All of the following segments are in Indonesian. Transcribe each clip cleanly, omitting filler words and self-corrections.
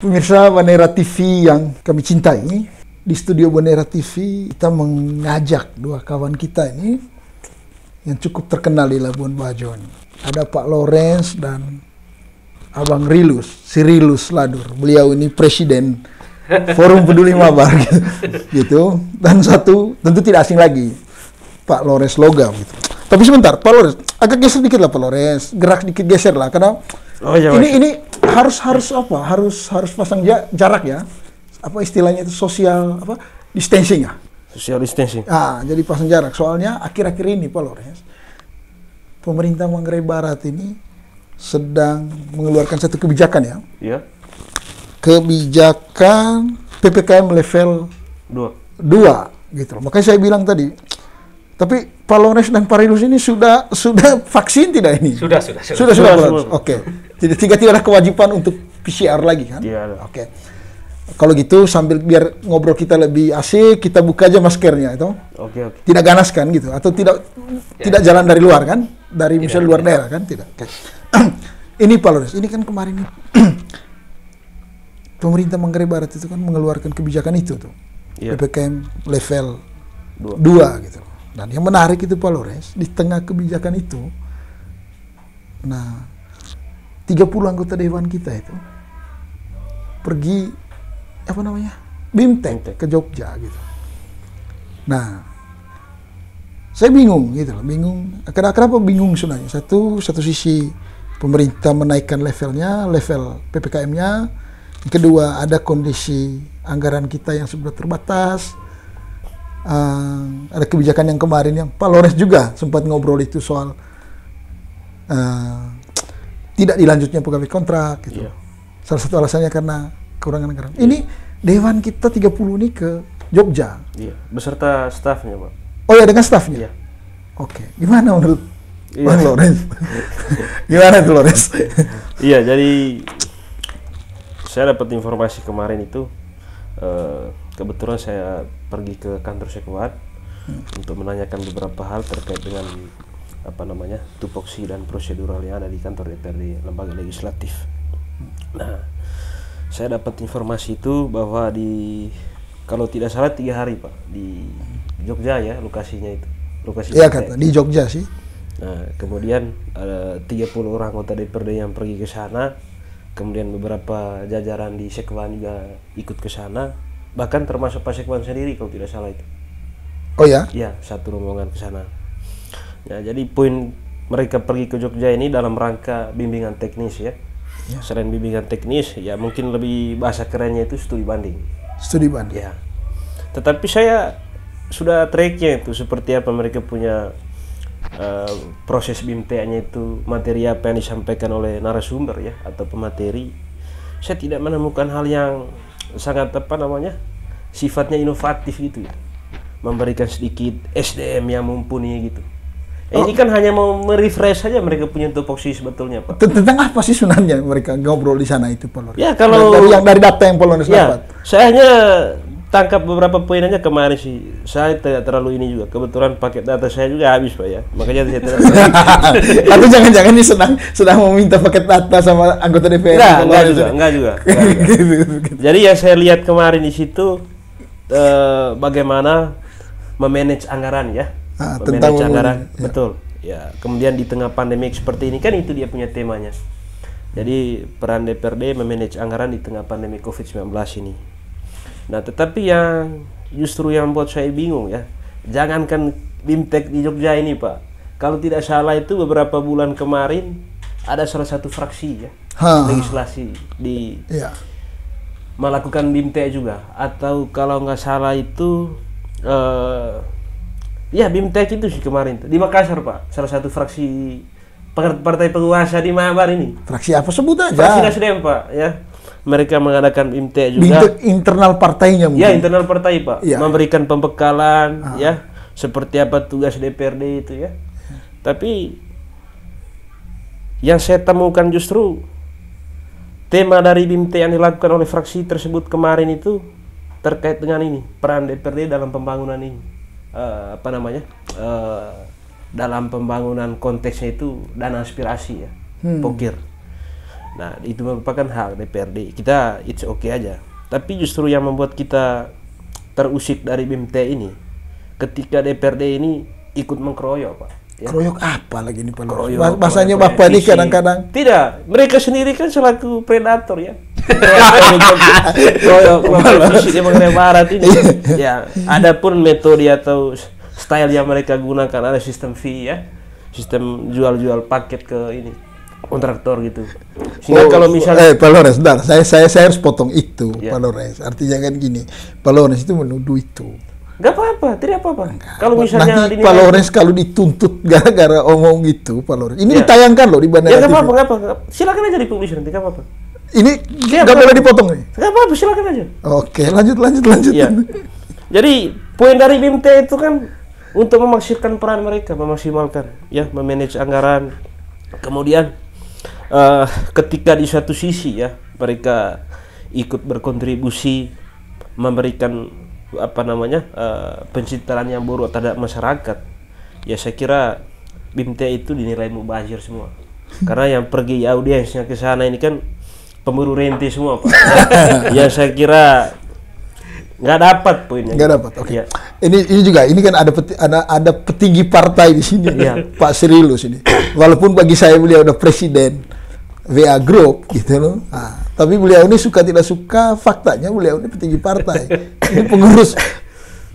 Pemirsa Bonera TV yang kami cintai, di studio Bonera TV kita mengajak dua kawan kita ini yang cukup terkenal di Labuan Bajo. Ada Pak Lawrence dan Abang Rilus, si Rilus Ladur. Beliau ini presiden Forum Peduli Mabar gitu. Dan satu tentu tidak asing lagi, Pak Lawrence Logam gitu. Tapi sebentar, Pak Lawrence, agak geser dikit lah Pak Lawrence, gerak dikit geser lah karena ini harus apa? Harus pasang jarak ya. Apa istilahnya itu social distancing ya? Social distancing. Jadi pasang jarak. Soalnya akhir-akhir ini Pak Lawrence, pemerintah Manggarai Barat ini sedang mengeluarkan satu kebijakan ya. Iya. Kebijakan PPKM level 2 gitu loh. Makanya saya bilang tadi, tapi Pak Lawrence dan Pak Rilus ini sudah vaksin tidak ini? Sudah. Oke. Jadi tidak ada kewajiban untuk PCR lagi kan? Iya. Oke. Kalau gitu sambil biar ngobrol kita lebih asik, kita buka aja maskernya itu. Oke. Tidak ganas kan gitu? Atau tidak jalan dari luar kan? Dari misalnya luar daerah kan? Tidak. Oke. Ini Pak Lawrence, ini kan kemarin pemerintah Manggarai Barat itu kan mengeluarkan kebijakan itu tuh. Iya. PPKM level 2 gitu. Dan yang menarik itu Pak Lawrence, di tengah kebijakan itu, nah 30 anggota dewan kita itu pergi BIMTEK ke Jogja gitu. Nah, saya bingung gitu loh, kenapa bingung sebenarnya? Satu sisi pemerintah menaikkan level PPKM-nya. Yang kedua, ada kondisi anggaran kita yang sudah terbatas. Ada kebijakan yang kemarin yang Pak Lawrence juga sempat ngobrol itu soal tidak dilanjutnya pegawai kontrak gitu. Iya. Salah satu alasannya karena kekurangan anggaran. Ini dewan kita 30 ini ke Jogja. Iya, beserta stafnya, Pak. Oh ya, dengan stafnya? Iya. Oke. Gimana menurut Bang Lawrence? Gimana tuh Lawrence? Iya, jadi saya dapat informasi kemarin itu, kebetulan saya pergi ke kantor Sekwat untuk menanyakan beberapa hal terkait dengan tupoksi dan prosedural yang ada di kantor DPRD lembaga legislatif. Nah, saya dapat informasi itu bahwa kalau tidak salah 3 hari Pak di Jogja ya lokasinya itu. Iya kata di Jogja sih. Nah, kemudian ada 30 orang anggota DPRD yang pergi ke sana. Kemudian beberapa jajaran di Sekwan juga ikut ke sana, bahkan termasuk Pak Sekwan sendiri kalau tidak salah itu. Oh ya? Iya, satu rombongan ke sana. Ya, jadi poin mereka pergi ke Jogja ini dalam rangka bimbingan teknis ya. Selain bimbingan teknis, ya mungkin lebih bahasa kerennya itu studi banding. Studi banding. Ya. Tetapi saya sudah tracknya itu seperti apa mereka punya proses BIMTEK-nya itu, materi apa yang disampaikan oleh narasumber ya atau pemateri. Saya tidak menemukan hal yang sangat sifatnya inovatif gitu ya, memberikan sedikit SDM yang mumpuni gitu. Ini kan hanya mau merefresh saja mereka punya tupoksi sebetulnya Pak. Tentang apa sih sebenarnya mereka ngobrol di sana itu Pak Lawrence? Ya kalau dari data yang Pak Lawrence dapat. Saya hanya tangkap beberapa poin aja kemarin sih. Saya tidak terlalu ini juga. Kebetulan paket data saya juga habis Pak ya. Makanya saya tidak. Atau jangan-jangan ini sedang meminta paket data sama anggota DPR. Enggak juga. Jadi yang saya lihat kemarin di situ bagaimana memanage anggaran ya. Memanage anggaran, ya. Betul. Ya, kemudian di tengah pandemi seperti ini kan itu dia punya temanya. Jadi peran DPRD memanage anggaran di tengah pandemi COVID-19 ini. Nah, tetapi yang justru yang buat saya bingung ya, jangankan BIMTEK di Jogja ini Pak, kalau tidak salah itu beberapa bulan kemarin ada salah satu fraksi ya legislasi melakukan BIMTEK juga, atau kalau nggak salah itu BIMTEK itu sih kemarin di Makassar Pak, salah satu fraksi partai penguasa di Mabar ini. Fraksi apa sebut aja? Fraksi Nasdem Pak ya. Mereka mengadakan BIMTEK juga. BIMTEK internal partainya mungkin. Ya, internal partai Pak. Ya. Memberikan pembekalan ya, seperti apa tugas DPRD itu ya. Tapi yang saya temukan justru tema dari BIMTEK yang dilakukan oleh fraksi tersebut kemarin itu terkait dengan ini, peran DPRD dalam pembangunan ini. Dalam pembangunan konteksnya itu dana aspirasi ya, POKIR. Nah, itu merupakan hak DPRD. Kita it's okay aja. Tapi justru yang membuat kita terusik dari BIMT ini, ketika DPRD ini ikut mengkeroyok, Pak. Ya. Keroyok apa lagi nih Pak Lores? Keroyok, Masanya keroyok Bapak ini revisi. kadang-kadang Tidak, mereka sendiri kan selaku predator ya. Keroyok revisi di mengenai barat ini. Ya, adapun metode atau style yang mereka gunakan ada sistem fee ya. Sistem jual-jual paket ke ini kontraktor gitu. Sehingga kalau misalnya Pak Lores, bentar, saya harus potong itu, Ya. Pak Lores. Artinya kan gini, Pak Lores itu menuduh itu. nggak apa-apa, tidak apa-apa. Kalau misalnya Nanti Pak Lores kalau dituntut gara-gara omong gitu, Pak Lores. Ini Ya. ditayangkan loh di Bandara ya nggak TV. apa-apa, nggak apa-apa. Silakan aja dipublish nanti, nggak apa-apa. Ini Siap, nggak Pak. boleh dipotong nih. Nggak apa-apa, silakan aja. Oke, lanjut. Iya. Jadi poin dari BIMT itu kan untuk memaksimalkan peran mereka, memaksimalkan ya, memanage anggaran. Kemudian ketika di satu sisi ya mereka ikut berkontribusi memberikan apa namanya pencitraan yang buruk terhadap masyarakat, ya saya kira BIMT itu dinilai mubazir semua. Karena yang pergi audiensnya ke sana ini kan pemburu rente semua, Pak. Ya saya kira nggak dapat poinnya. Nggak dapat. Oke. Ya. Ini juga ini kan ada petinggi partai di sini, Iya. Pak Sirilus ini. Walaupun bagi saya beliau udah presiden WA Group gitu loh. Nah, tapi beliau ini suka tidak suka faktanya beliau ini petinggi partai. Ini pengurus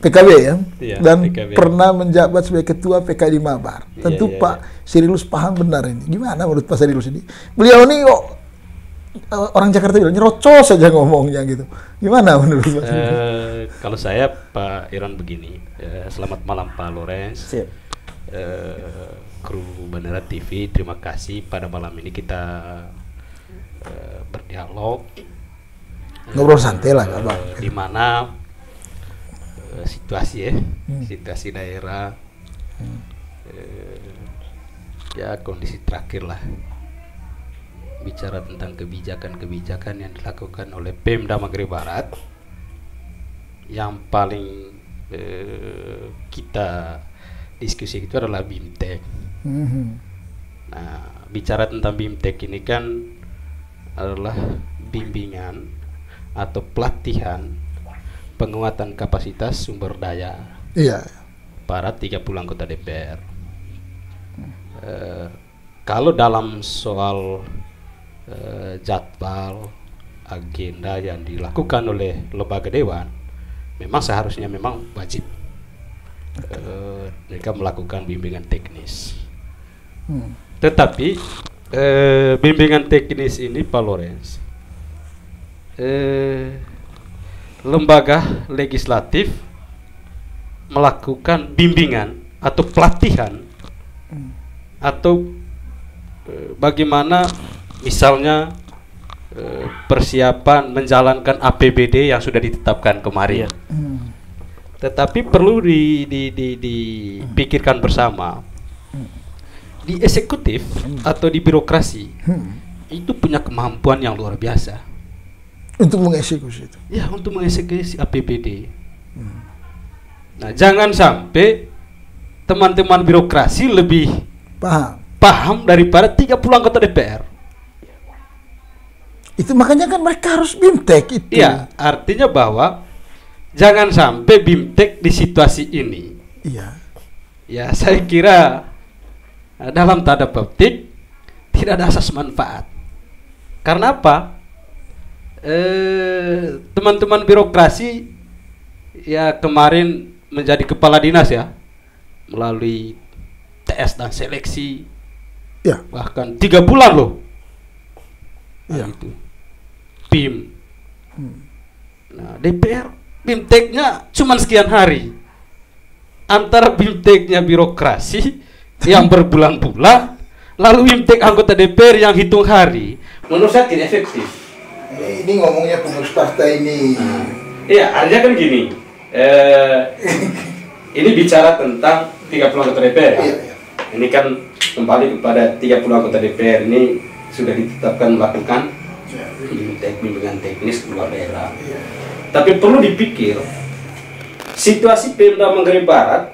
PKB ya. Iya, Dan PKB. pernah menjabat sebagai ketua PKD Mabar. Tentu iya, Pak Sirilus paham benar ini. Gimana menurut Pak Sirilus ini? Beliau ini kok orang Jakarta bilang nyerocos saja ngomongnya gitu. Gimana menurut Pak Sirilus? Kalau saya Pak Iron begini, selamat malam Pak Lores, Siap. kru Bandara TV, terima kasih pada malam ini kita berdialog, Ngobrol santai lah, Bang. di mana situasi situasi daerah, ya kondisi terakhir lah, bicara tentang kebijakan-kebijakan yang dilakukan oleh Pemda Maghrib Barat. Yang paling kita diskusi itu adalah BIMTEK. Nah, bicara tentang BIMTEK ini kan adalah bimbingan atau pelatihan penguatan kapasitas sumber daya Iya. para 30 anggota DPR. Kalau dalam soal jadwal agenda yang dilakukan oleh lembaga dewan, memang seharusnya memang wajib mereka melakukan bimbingan teknis. Tetapi bimbingan teknis ini Pak Lores, lembaga legislatif melakukan bimbingan atau pelatihan atau bagaimana misalnya persiapan menjalankan APBD yang sudah ditetapkan kemarin. Iya. Tetapi perlu dipikirkan bersama. Di eksekutif atau di birokrasi itu punya kemampuan yang luar biasa. Untuk mengeksekusi itu. Ya, untuk mengeksekusi APBD. Nah, jangan sampai teman-teman birokrasi lebih paham daripada 30 anggota DPR. Itu makanya kan mereka harus BIMTEK itu. Iya, artinya bahwa jangan sampai BIMTEK di situasi ini. Iya. Ya, saya kira dalam tanda petik tidak ada asas manfaat. Karena apa? Teman-teman birokrasi ya kemarin menjadi kepala dinas ya, melalui tes dan seleksi, Ya. bahkan 3 bulan loh. Iya. Itu BIM. Nah, DPR BIMTEK-nya cuma sekian hari. Antara BIMTEK-nya birokrasi yang berbulan-bulan, lalu BIMTEK anggota DPR yang hitung hari. Menurut saya tidak efektif. Ini ngomongnya pengurus partai ini. Iya, artinya kan gini. Ini bicara tentang 30 anggota DPR. Ya? Iya. Ini kan kembali kepada 30 anggota DPR ini sudah ditetapkan melakukan bimbingan teknis keluar daerah. Iya. Tapi perlu dipikir situasi Pemda Maghrib Barat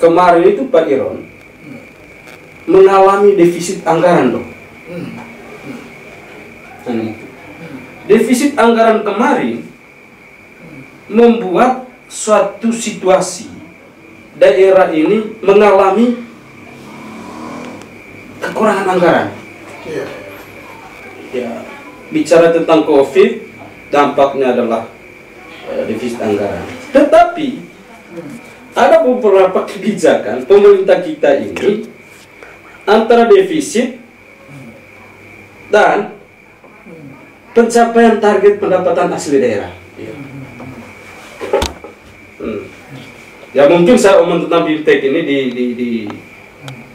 kemarin itu Pak Iron mengalami defisit anggaran loh. Defisit anggaran kemarin membuat suatu situasi daerah ini mengalami kekurangan anggaran. Ya, bicara tentang COVID, dampaknya adalah defisit anggaran. Tetapi ada beberapa kebijakan pemerintah kita ini antara defisit dan pencapaian target pendapatan asli daerah. Ya mungkin saya omong tentang BIMTEK ini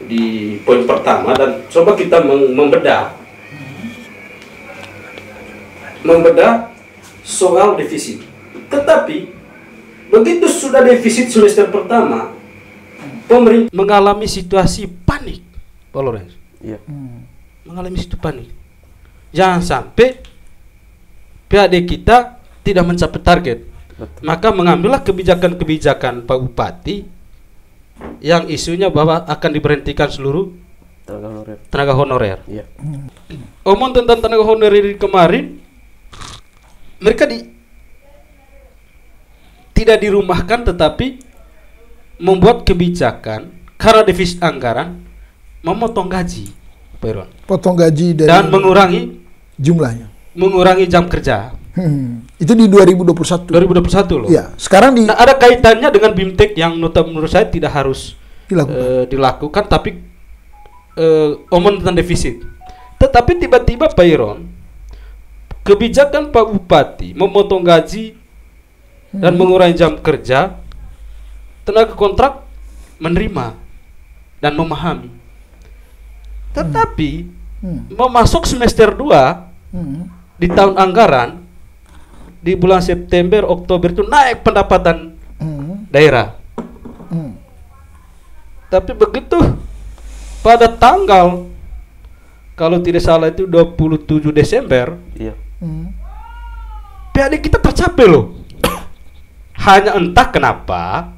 di poin pertama, dan coba kita membedah soal defisit. Tetapi begitu sudah defisit semester pertama, pemerintah mengalami situasi panik, Pak Lorenz. Iya. Mengalami situasi panik. Jangan sampai PAD kita tidak mencapai target. Betul. Maka mengambillah kebijakan-kebijakan Pak Bupati yang isunya bahwa akan diberhentikan seluruh tenaga honorer. Iya. Omong tentang tenaga honorer kemarin, mereka tidak dirumahkan tetapi membuat kebijakan karena defisit anggaran memotong gaji, Pak Irwan. Potong gaji dari Dan mengurangi jam kerja. Itu di 2021. 2021 loh. Iya, sekarang Nah, ada kaitannya dengan BIMTEK yang menurut saya tidak harus dilakukan. tapi omong tentang defisit. Tetapi tiba-tiba Pak Iron, kebijakan Pak Bupati memotong gaji dan mengurangi jam kerja, tenaga kontrak menerima dan memahami. Tetapi memasuk semester 2 di tahun anggaran, di bulan September, Oktober itu naik pendapatan daerah. Tapi begitu pada tanggal, kalau tidak salah itu 27 Desember, Iya. PAD kita tercapai loh. Hanya entah kenapa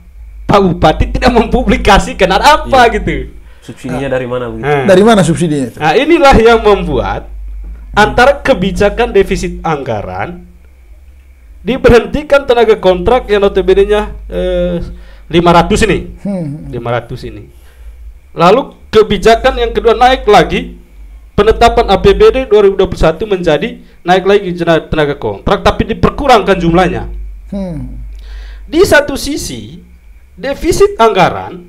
Pak Bupati tidak mempublikasikan apa gitu. Subsidinya dari mana begitu? Dari mana subsidinya itu? Nah, inilah yang membuat antara kebijakan defisit anggaran, diberhentikan tenaga kontrak yang notabene-nya 500 ini. 500 ini. Lalu kebijakan yang kedua naik lagi, penetapan APBD 2021 menjadi naik lagi tenaga kontrak tapi diperkurangkan jumlahnya. Di satu sisi defisit anggaran,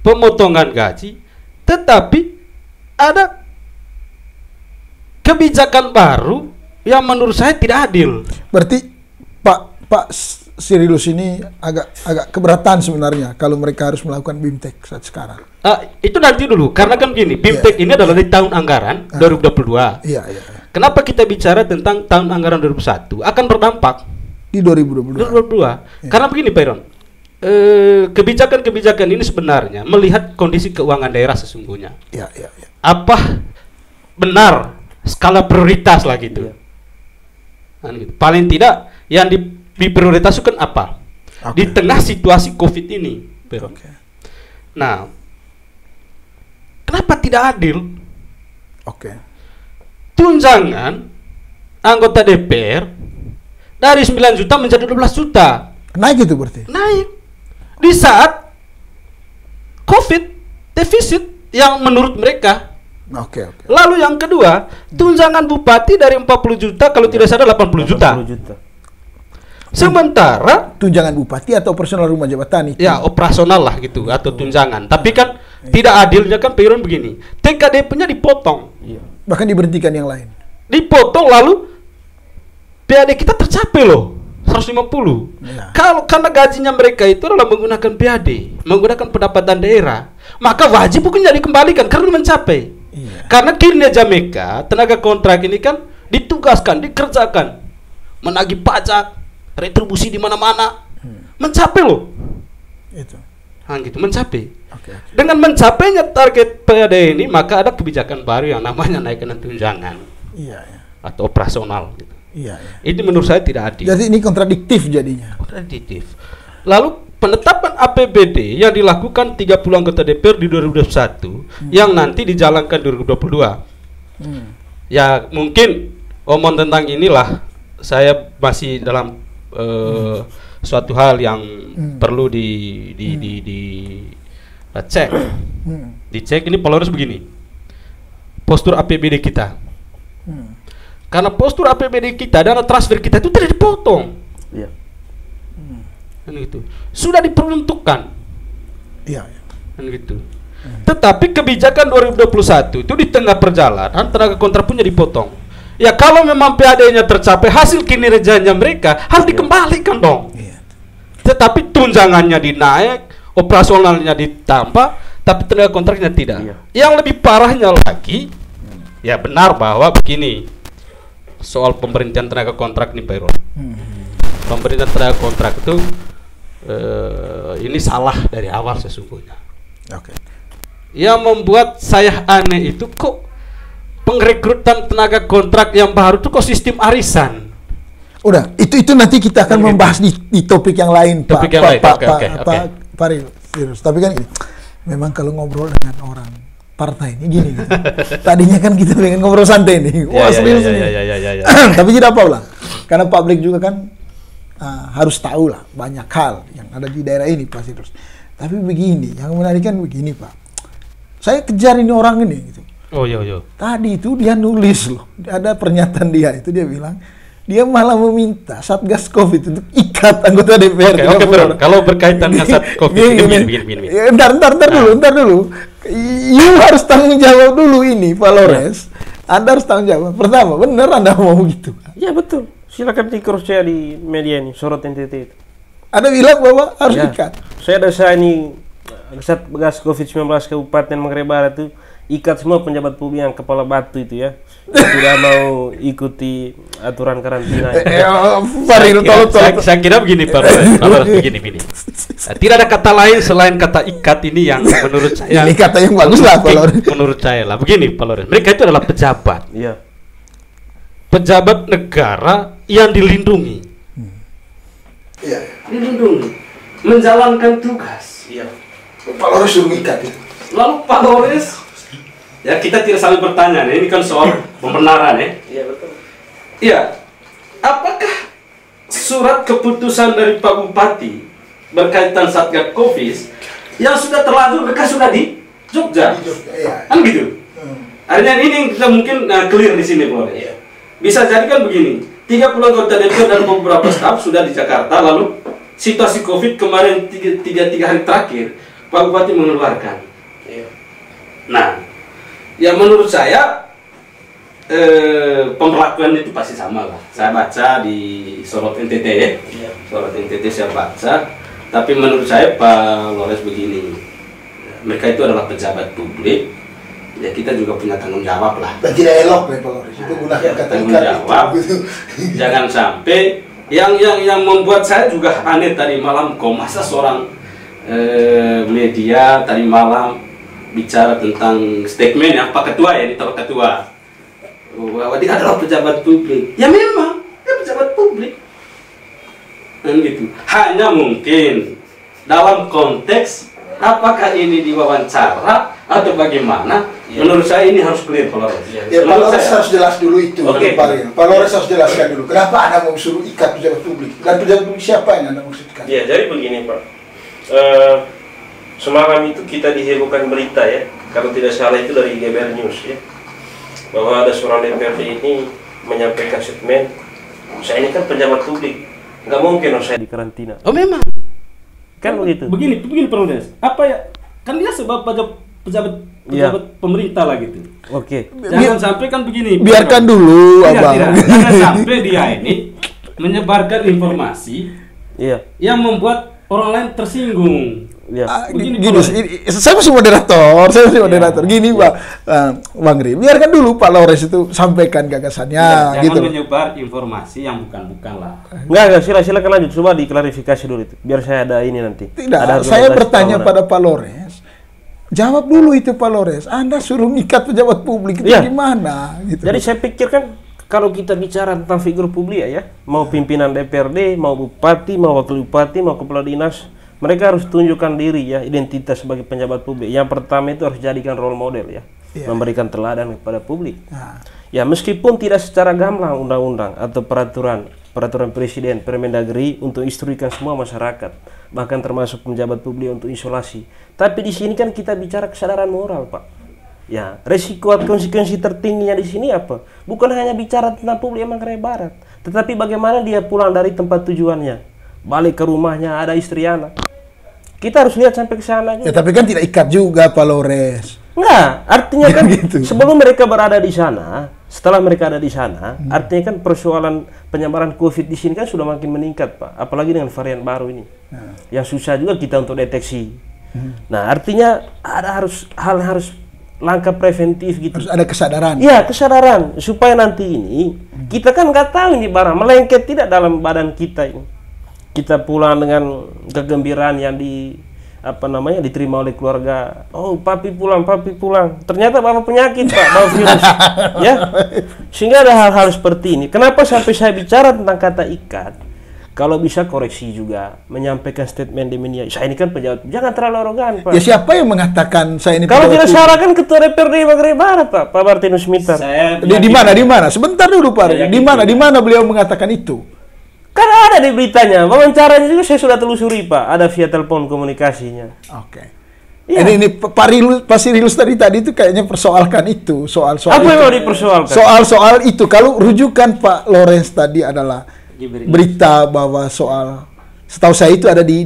pemotongan gaji, tetapi ada kebijakan baru yang menurut saya tidak adil. Berarti Pak Sirilus ini agak keberatan sebenarnya kalau mereka harus melakukan BIMTEK saat sekarang. Itu nanti dulu, karena kan gini, BIMTEK ini adalah di tahun anggaran 2022. Iya. Kenapa kita bicara tentang tahun anggaran 2021? Akan berdampak Di 2022. Karena begini Pak Iron, kebijakan-kebijakan ini sebenarnya melihat kondisi keuangan daerah sesungguhnya. Iya. Apa benar skala prioritas lah gitu. Paling tidak yang diprioritaskan apa? Di tengah situasi COVID ini, Pak Iron. Nah, kenapa tidak adil? Tunjangan anggota DPR dari 9 juta menjadi 12 juta. Naik itu berarti? Naik. Di saat COVID defisit yang menurut mereka. Lalu yang kedua, tunjangan bupati dari 40 juta kalau tidak salah 80 juta. Sementara tunjangan bupati atau operasional rumah jabatan itu? Ya, operasional lah gitu atau tunjangan. Tapi kan tidak adilnya kan Pak Iron begini. TKDP-nya dipotong. Bahkan diberhentikan yang lain. Dipotong lalu PAD kita tercapai loh 150. Kalau karena gajinya mereka itu adalah menggunakan PAD, menggunakan pendapatan daerah, maka wajib hukumnya dikembalikan karena mencapai. Karena kinerja mereka, tenaga kontrak ini kan ditugaskan, dikerjakan, menagih pajak, retribusi di mana-mana, mencapai loh. Itu. Gitu, mencapai. Dengan mencapainya target PAD ini, maka ada kebijakan baru yang namanya naikkan tunjangan. Atau operasional gitu. Itu menurut saya tidak adil. Jadi ini kontradiktif jadinya. Kontradiktif. Lalu penetapan APBD yang dilakukan 30 anggota DPR di 2021 yang nanti dijalankan 2022. Ya mungkin omong tentang inilah saya masih dalam suatu hal yang perlu dicek. Dicek ini Polores begini. Postur APBD kita. Karena postur APBD kita, dana transfer kita itu tidak dipotong. Iya. Kan gitu. Sudah diperuntukkan. Iya. Kan gitu. Tetapi kebijakan 2021 itu di tengah perjalanan tenaga kontrak punya dipotong. Ya kalau memang PAD-nya tercapai, hasil kinerjanya mereka harus dikembalikan dong. Iya. Tetapi tunjangannya dinaik, operasionalnya ditambah, tapi tenaga kontraknya tidak. Iya. Yang lebih parahnya lagi, ya benar bahwa begini, soal pemberhentian tenaga kontrak nih Pak Irwan. Pemberhentian tenaga kontrak itu ini salah dari awal sesungguhnya. Oke. Yang membuat saya aneh itu kok pengrekrutan tenaga kontrak yang baru itu kok sistem arisan. Udah, itu nanti kita akan membahas di topik yang lain, Topik yang lain, oke. Pak Rirus. Tapi kan gini, memang kalau ngobrol dengan orang partai ini gini gitu. Tadinya kan kita pengen ngobrol santai nih. Wah, serius nih. Ya. Tapi tidak apa lah. Karena publik juga kan harus tahu lah banyak hal yang ada di daerah ini Pak Rirus. Tapi begini, yang menarik kan begini Pak. Saya kejar ini orang ini gitu. Oh iya. Tadi itu dia nulis loh, ada pernyataan dia itu dia bilang dia malah meminta Satgas Covid untuk ikat anggota DPR. Oke, kalau berkaitan dengan Satgas Covid begini. Ntar dulu. You harus tanggung jawab dulu ini, Pak Lores. Anda harus tanggung jawab. Pertama, bener Anda mau gitu? Ya betul. Silakan di cross check di media ini, sorot NTT itu. Ada bilang bahwa harus ikat. Saya ini Satgas Covid-19 Kabupaten Manggarai Barat itu ikat semua penjabat publik yang kepala batu itu ya, tidak mau ikuti aturan karantina. Saya kira begini Pak Lores, begini. Tidak ada kata lain selain kata ikat ini yang menurut saya. Ini kata yang bagus lah Pak Lores. Menurut saya lah, begini Pak Lores. Mereka itu adalah pejabat. Iya. Pejabat negara yang dilindungi. Iya. Dilindungi, menjalankan tugas. Iya. Pak Lores suruh ikat itu. Lalu Pak Lores, ya kita tidak saling bertanya, ini kan soal pembenaran ya. Iya betul. Iya, apakah surat keputusan dari Pak Bupati berkaitan Satgas Covid yang sudah terlanjur mereka sudah di Jogja? Kan gitu. Artinya ini kita mungkin clear di sini Pak. Iya. Bisa jadi kan begini, 30 anggota DPR dan beberapa staf sudah di Jakarta, lalu situasi Covid kemarin 3 hari terakhir Pak Bupati mengeluarkan. Iya. Nah, ya menurut saya pemberlakuan itu pasti sama lah. Saya baca di sorot NTT ya. Iya. Sorot NTT saya baca. Tapi menurut saya Pak Lores begini, mereka itu adalah pejabat publik. Ya kita juga punya tanggung jawab lah. Dan tidak elok Pak Lores. Itu gunakan kata Tanggung ikat jawab. Jangan sampai yang membuat saya juga aneh tadi malam, kok masa seorang media tadi malam bicara tentang statement yang Pak Ketua ya, di Pak Ketua bahwa dia adalah pejabat publik. Ya memang dia pejabat publik kan gitu. Hanya mungkin dalam konteks apakah ini diwawancara atau bagaimana, menurut saya ini harus clear Pak Lores. Ya Pak Lores harus jelas dulu itu. Oke. Pak Lores harus jelaskan dulu kenapa Anda mau suruh ikat pejabat publik, dan pejabat publik siapa yang Anda maksudkan? Ya jadi begini Pak. Semalam itu kita dihebohkan berita ya, kalau tidak salah itu dari GBR News ya, bahwa ada seorang DPRD ini menyampaikan statement, saya ini kan pejabat publik, nggak mungkin saya di karantina. Oh memang. Kan begitu. Begini Pak Lores. Apa ya? Kan dia sebab pejabat pemerintah lah gitu. Oke. Jangan sampai kan begini. Biarkan dulu Abang. Jangan sampai dia ini menyebarkan informasi yang membuat orang lain tersinggung. Ya. Gini, saya masih moderator, Gini Pak, Bang Ri, biarkan dulu Pak Lores itu sampaikan gagasannya, Jangan gitu. menyebar informasi yang bukan-bukan lah. Enggak, silakan lanjut, coba diklarifikasi dulu itu, biar saya ada ini nanti. Tidak, ada saya argumentasi bertanya tahunan. pada Pak Lores, jawab dulu itu Pak Lores, Anda suruh ngikat pejabat publik itu gimana? Gitu. Jadi saya pikir kan kalau kita bicara tentang figur publik ya, mau pimpinan DPRD, mau bupati, mau wakil bupati, mau kepala dinas, mereka harus tunjukkan diri ya, identitas sebagai pejabat publik. Yang pertama itu harus jadikan role model ya, memberikan teladan kepada publik. Ya meskipun tidak secara gamblang undang-undang atau peraturan presiden, Permendagri untuk instruksikan semua masyarakat, bahkan termasuk pejabat publik untuk isolasi. Tapi di sini kan kita bicara kesadaran moral, Pak. Ya, resiko atau konsekuensi tertingginya di sini apa? Bukan hanya bicara tentang publik Manggarai Barat, tetapi bagaimana dia pulang dari tempat tujuannya, balik ke rumahnya ada istri anak. Kita harus lihat sampai ke sana. Ya, tapi kan tidak ikat juga, Pak Lores. Enggak, artinya kan Gitu. sebelum mereka berada di sana, setelah mereka ada di sana, artinya kan persoalan penyebaran COVID di sini kan sudah makin meningkat, Pak. Apalagi dengan varian baru ini, yang susah juga kita untuk deteksi. Nah, artinya harus langkah preventif gitu. Harus ada kesadaran. Iya, kesadaran supaya nanti ini kita kan nggak tahu ini barang melengket tidak dalam badan kita ini. Kita pulang dengan kegembiraan yang diterima oleh keluarga. Oh, papi pulang. Ternyata bawa penyakit, Pak, bawa virus. Ya. Sehingga ada hal-hal seperti ini. Kenapa sampai saya bicara tentang kata ikat? Kalau bisa koreksi juga, menyampaikan statement di media. Saya ini kan pejabat, jangan terlalu arogan, Pak. Ya siapa yang mengatakan saya ini Kalau pejabat tidak publik? salah kan Ketua DPRD Manggarai Barat, Pak Martinus Mitar. Di mana? Sebentar dulu, Pak. Di mana beliau mengatakan itu? Kan ada di beritanya, wawancaranya juga saya sudah telusuri, Pak. Ada via telepon komunikasinya. Oke. Iya. Ini Pak Sirilus tadi itu kayaknya persoalkan itu, soal-soal Apa itu. yang mau dipersoalkan? Soal-soal itu. Kalau rujukan Pak Lawrence tadi adalah berita bahwa setahu saya itu ada di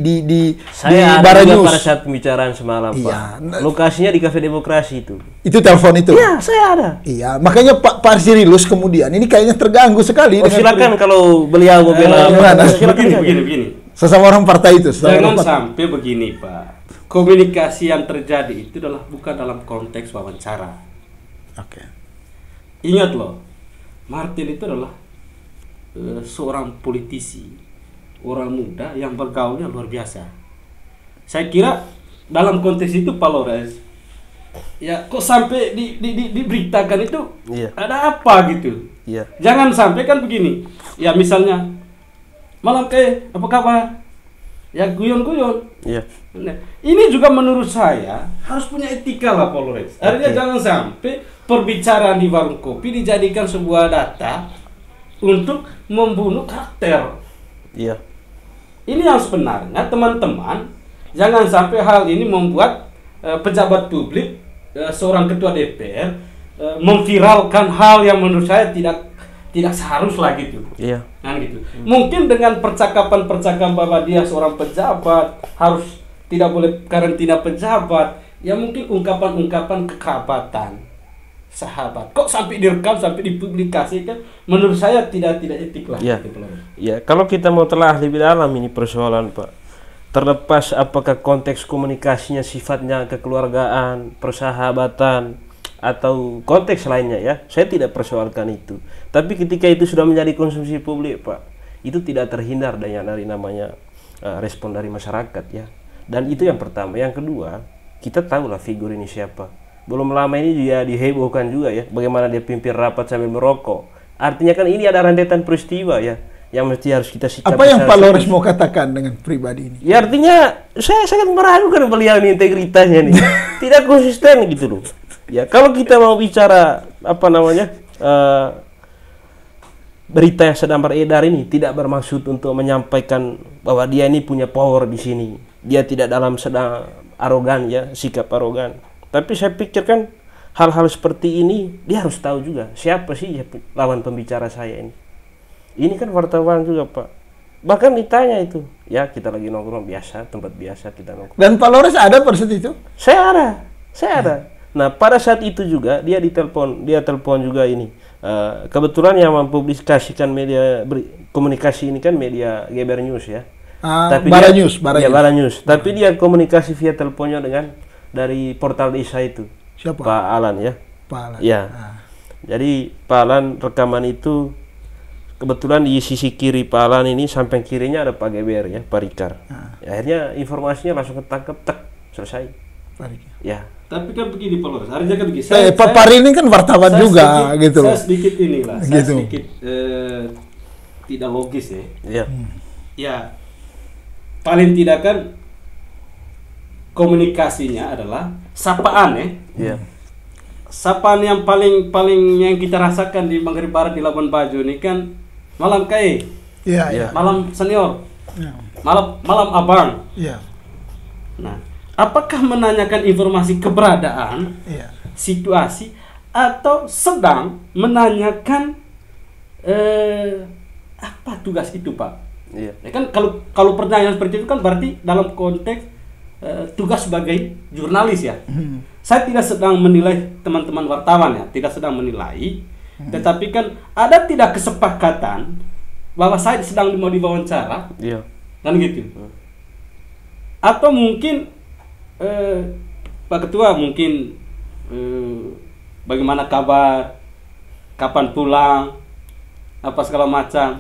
Saya Bara ada juga News. pada saat pembicaraan semalam, Iya. Pak. Lokasinya di Cafe Demokrasi itu. Itu telepon itu. Iya, saya ada. Iya, makanya Pak Sirilus kemudian ini kayaknya terganggu sekali. Oh, silakan kalau beliau mau bela. gimana? Silakan. Begini. Sesama orang partai itu. Jangan sampai begini, Pak. Komunikasi yang terjadi itu adalah bukan dalam konteks wawancara. Oke. Ingat loh, Martin itu adalah seorang politisi, orang muda yang bergaulnya luar biasa. Saya kira dalam konteks itu Pak Lawrence, ya kok sampai diberitakan itu Iya. ada apa gitu. Iya. Jangan sampai kan begini, ya misalnya malam apa kabar? Ya guyon-guyon. Iya. Nah, ini juga menurut saya harus punya etika lah Pak Lawrence. Artinya jangan sampai perbicaraan di warung kopi dijadikan sebuah data untuk membunuh karakter. Iya. Ini yang sebenarnya teman-teman, jangan sampai hal ini membuat pejabat publik, seorang ketua DPR memviralkan hal yang menurut saya tidak seharusnya gitu. Iya. Nah, gitu. Mungkin dengan percakapan bahwa dia seorang pejabat harus tidak boleh karantina pejabat, ya mungkin ungkapan-ungkapan kekerabatan, sahabat. Kok sampai direkam, sampai dipublikasikan? Menurut saya tidak etik lah. Iya. Gitu, Ya, kalau kita mau telah lebih dalam ini persoalan, Pak. Terlepas apakah konteks komunikasinya sifatnya kekeluargaan, persahabatan, atau konteks lainnya ya, saya tidak persoalkan itu. Tapi ketika itu sudah menjadi konsumsi publik, Pak, itu tidak terhindar dari namanya respon dari masyarakat ya. Dan itu yang pertama. Yang kedua, kita tahulah figur ini siapa. Belum lama ini dia dihebohkan juga ya, bagaimana dia pimpin rapat sambil merokok. Artinya kan ini ada rentetan peristiwa ya, yang mesti harus kita sikapi. Apa yang Pak Lawrence mau katakan dengan pribadi ini? Ya artinya saya sangat meragukan beliau ini integritasnya nih. Tidak konsisten gitu loh. Ya kalau kita mau bicara berita yang sedang beredar ini tidak bermaksud untuk menyampaikan bahwa dia ini punya power di sini. Dia tidak dalam sedang arogan ya, sikap arogan. Tapi saya pikirkan hal-hal seperti ini dia harus tahu juga siapa sih lawan pembicara saya ini. Ini kan wartawan juga, Pak. Bahkan ditanya itu, ya kita lagi nongkrong biasa, tempat biasa kita nongkrong. Dan Pak Lawrence ada pada saat itu? Saya ada. Nah pada saat itu juga dia telepon juga ini. Kebetulan yang mempublikasikan media komunikasi ini kan media GBR News ya. Bara News. Tapi dia komunikasi via teleponnya dengan dari portal desa itu. Siapa? Pak Alan ya. Pak Alan. Ya. Jadi Pak Alan rekaman itu kebetulan di sisi kiri Pak Alan ini samping kirinya ada Pak GBR ya, Pak Rikar. Ya, akhirnya informasinya langsung ketangkep, selesai. Pak Rikar. Ya. Tapi kan begini Pak Lawrence, artinya kan begini. Pak Pari ini kan wartawan juga sedikit, gitu loh. Saya sedikit inilah, Gitu. tidak logis ya. Iya. Ya, paling tidak kan komunikasinya adalah sapaan ya. Iya. Sapaan yang paling yang kita rasakan di Manggarai Barat di Labuan Bajo ini kan malam KE, Iya, Iya. iya. malam senior, Iya. malam abang. Iya. Nah, apakah menanyakan informasi keberadaan, Iya. situasi, atau sedang menanyakan apa tugas itu, Pak? Iya. Ya kan kalau pertanyaan seperti itu kan berarti dalam konteks tugas sebagai jurnalis ya. Saya tidak sedang menilai teman-teman wartawan ya, tidak sedang menilai, tetapi kan ada tidak kesepakatan bahwa saya sedang mau diwawancara, Iya. kan gitu. Atau mungkin Pak Ketua mungkin bagaimana kabar, kapan pulang, apa segala macam.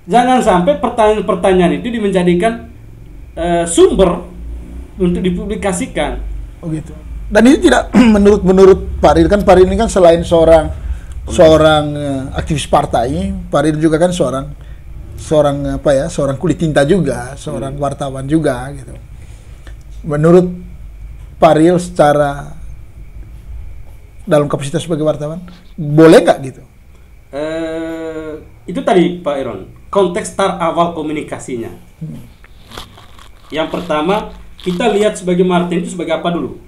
Jangan sampai pertanyaan-pertanyaan itu menjadikan sumber untuk dipublikasikan. Oh gitu. Dan ini tidak menurut Pak Rid, kan Pak Rid ini kan selain seorang aktivis partai, Pak Rid juga kan seorang kulit tinta juga, seorang wartawan juga gitu. Menurut Pak Rid secara dalam kapasitas sebagai wartawan, boleh nggak gitu? Itu tadi Pak Iron, konteks start awal komunikasinya. Yang pertama, kita lihat sebagai Martin itu sebagai apa dulu?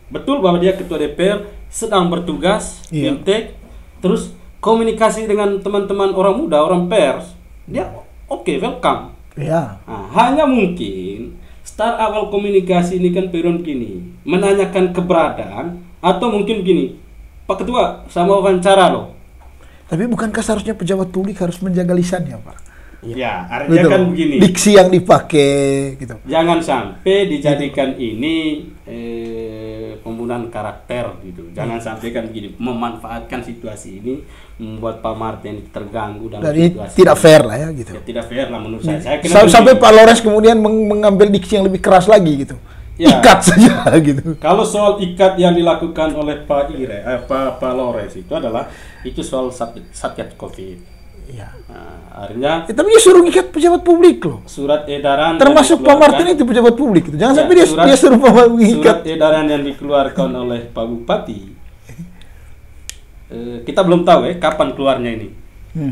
Betul bahwa dia ketua DPR, sedang bertugas, Iya. intek, terus komunikasi dengan teman-teman orang muda, orang pers, dia oke, welcome. Ya. Nah, hanya mungkin start awal komunikasi ini kan Peron gini, menanyakan keberadaan, atau mungkin gini, Pak Ketua, sama wawancara loh. Tapi bukankah seharusnya pejabat publik harus menjaga lisannya, Pak? Ya, artinya kan begini. Diksi yang dipakai gitu. Jangan sampai dijadikan ini pembunuhan karakter gitu. Jangan sampai kan begini, memanfaatkan situasi ini membuat Pak Martin terganggu dalam Dan ini situasi tidak fair lah ya gitu. Ya, tidak fair lah menurut saya. Saya kira Sampai begitu. Pak Lores kemudian mengambil diksi yang lebih keras lagi gitu. Ya. Ikat saja gitu. Kalau soal ikat yang dilakukan oleh Pak Pak Lores itu adalah itu soal Satgas Covid. Iya. Nah, akhirnya Ya, tapi dia suruh ikat pejabat publik loh. surat edaran Termasuk yang Pak Martin itu pejabat publik itu. Jangan sampai dia suruh Pak Martin surat ikat. edaran yang dikeluarkan oleh Pak Bupati. Kita belum tahu ya kapan keluarnya ini.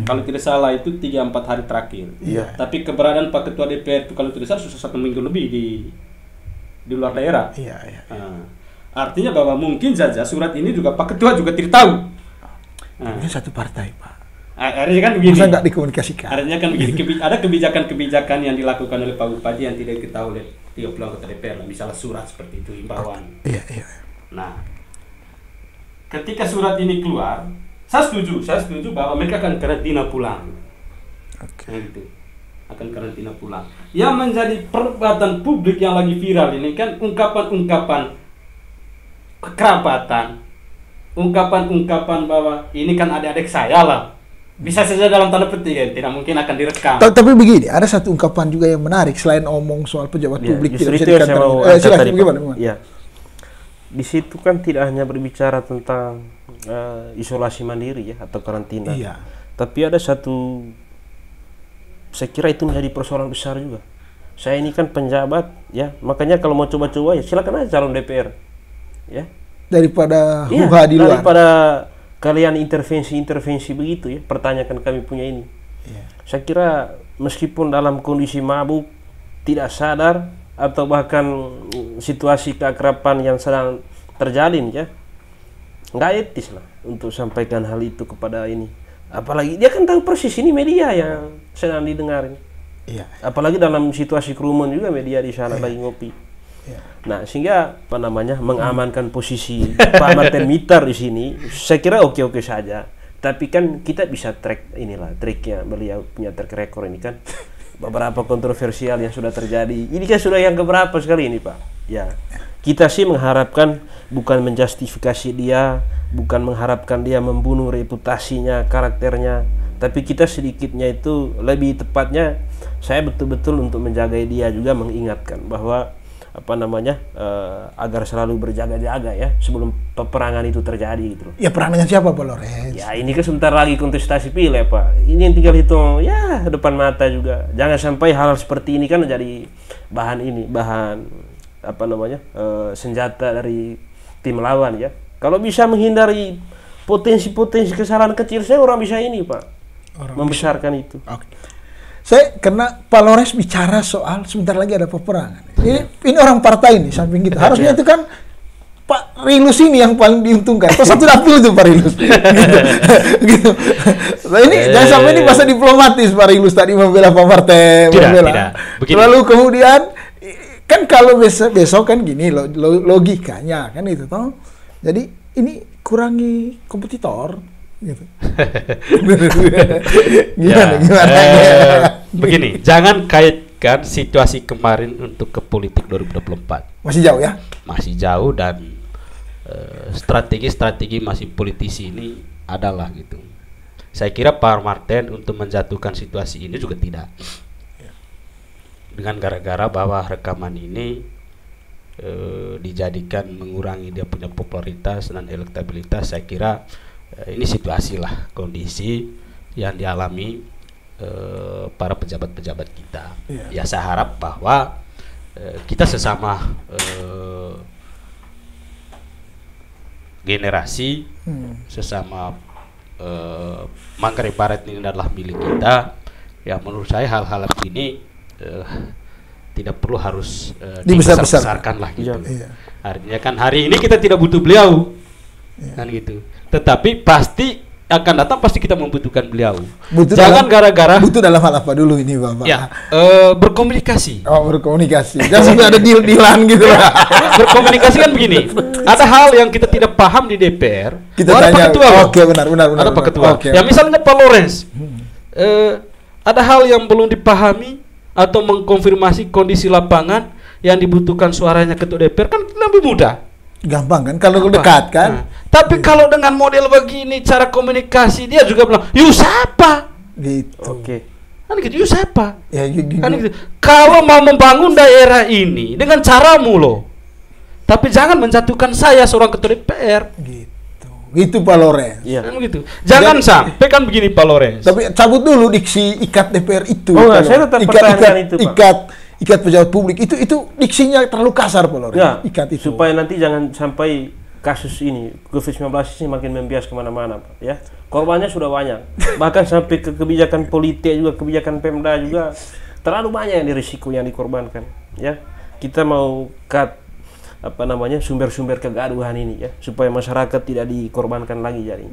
Kalau tidak salah itu 3-4 hari terakhir. Iya. Tapi keberadaan Pak Ketua DPR itu kalau tidak salah sudah 1 minggu lebih di luar daerah. Iya, iya. Nah, artinya bahwa mungkin saja surat ini juga Pak Ketua juga tidak tahu. Nah, Ini satu partai, Pak. artinya kan begini. Masa nggak dikomunikasikan? Artinya kan begini, ada kebijakan-kebijakan yang dilakukan oleh Pak Bupati yang tidak diketahui oleh 30 anggota DPR, misalnya surat seperti itu, himbauan. Iya, iya. Nah, ketika surat ini keluar, saya setuju bahwa mereka akan karantina pulang. Oke. Nah, gitu. Akan karantina pulang. Yang menjadi perdebatan publik yang lagi viral ini kan ungkapan-ungkapan kekerabatan, ungkapan-ungkapan bahwa ini kan adik-adik saya lah. Bisa saja dalam tanda petik ya, tidak mungkin akan direkam. Tapi begini, ada satu ungkapan juga yang menarik selain omong soal pejabat Ya, publik justru tidak bisa itu yang saya dikatakan. mau angkat Silakan, tadi, Pak. gimana? Ya. Di situ kan tidak hanya berbicara tentang isolasi mandiri ya atau karantina. Iya. Tapi ada satu, saya kira itu menjadi persoalan besar juga. Saya ini kan penjabat ya, makanya kalau mau coba-coba ya silakan aja calon DPR. Ya. Daripada Iya, huha di luar. daripada kalian intervensi begitu ya, pertanyakan kami punya ini. Iya. Saya kira meskipun dalam kondisi mabuk, tidak sadar, atau bahkan situasi keakraban yang sedang terjalin ya, nggak etis lah untuk sampaikan hal itu kepada ini. Apalagi dia kan tahu persis ini media yang sedang didengarin. Iya. Apalagi dalam situasi kerumun juga media di sana lagi ngopi. Iya. Nah, sehingga apa namanya mengamankan posisi Pak Martin Mittar di sini, saya kira oke-oke saja. Tapi kan kita bisa track inilah triknya, beliau punya track record ini kan. Beberapa kontroversial yang sudah terjadi. Ini kan sudah yang keberapa sekali ini, Pak. Ya. Kita sih mengharapkan bukan menjustifikasi dia, bukan mengharapkan dia membunuh reputasinya, karakternya, tapi kita sedikitnya itu lebih tepatnya saya betul-betul untuk menjaga dia juga mengingatkan bahwa apa namanya agar selalu berjaga-jaga ya sebelum peperangan itu terjadi gitu loh. Ya perang dengan siapa, Pak Lores? Ya ini kan sebentar lagi kontestasi pilek Pak. Ini yang tinggal hitung ya depan mata juga. Jangan sampai hal seperti ini kan menjadi bahan senjata dari tim lawan ya. Kalau bisa menghindari potensi-potensi kesalahan kecil, saya orang bisa ini Pak, membesarkan itu. Oke. Saya karena Pak Lores bicara soal sebentar lagi ada peperangan. Ini orang partai ini samping kita. Harusnya itu kan Pak Rilus ini yang paling diuntungkan. Atau 1 April itu Pak Rilus. gitu. Nah, ini jangan sampai ini bahasa diplomatis Pak Rilus tadi membela Pak Martin. Tidak. Lalu kemudian kan kalau besok kan gini logikanya kan itu toh. Jadi ini kurangi kompetitor gitu. Gimana? Begini, jangan kaitkan situasi kemarin untuk ke politik 2024. Masih jauh ya? Masih jauh dan strategi masih politisi ini adalah gitu. Saya kira Pak Martin untuk menjatuhkan situasi ini juga tidak. Dengan gara-gara bahwa rekaman ini dijadikan mengurangi dia punya popularitas dan elektabilitas, saya kira ini situasi lah, kondisi yang dialami para pejabat-pejabat kita. Ya saya harap bahwa kita sesama generasi, sesama Manggarai Barat ini adalah milik kita. Ya menurut saya hal-hal ini tidak perlu harus dibesar-besarkan lah gitu. Artinya kan hari ini kita tidak butuh beliau, kan gitu. Tetapi pasti akan datang, pasti kita membutuhkan beliau. Jangan gara-gara butuh dalam hal apa dulu ini Bapak? Ya, berkomunikasi. Oh, berkomunikasi. Jangan sampai ada deal-dealan gitu lah. Berkomunikasi kan begini. Ada hal yang kita tidak paham di DPR. Kita ada tanya. Pak Ketua. Oke, benar. Ada Pak Ketua. Okay. Ya misalnya Pak Lawrence. Ada hal yang belum dipahami atau mengkonfirmasi kondisi lapangan yang dibutuhkan suaranya Ketua DPR kan lebih mudah. Gampang kan kalau dekat kan. Tapi kalau dengan model begini cara komunikasi dia juga bilang, "Yuk siapa?" Gitu. Oke. Kan gitu, "Yuk siapa?" Ya, kan gitu. Kalau mau membangun daerah ini dengan caramu loh. Tapi jangan menjatuhkan saya seorang Ketua DPR. Gitu. Gitu Pak Lawrence. Iya. Kan gitu. Jangan sampai kan begini Pak Lawrence. Tapi cabut dulu diksi ikat DPR itu. Oh, saya tetap pertahankan itu, Pak. Ikat pejabat publik itu diksinya terlalu kasar Pak Lawrence. Ya, ikat itu. Supaya nanti jangan sampai kasus ini COVID-19 ini makin membias kemana-mana, Pak. Ya, korbannya sudah banyak. Bahkan sampai ke kebijakan politik juga, kebijakan Pemda juga terlalu banyak yang risiko yang dikorbankan. Ya, kita mau cut sumber-sumber kegaduhan ini ya, supaya masyarakat tidak dikorbankan lagi jadi.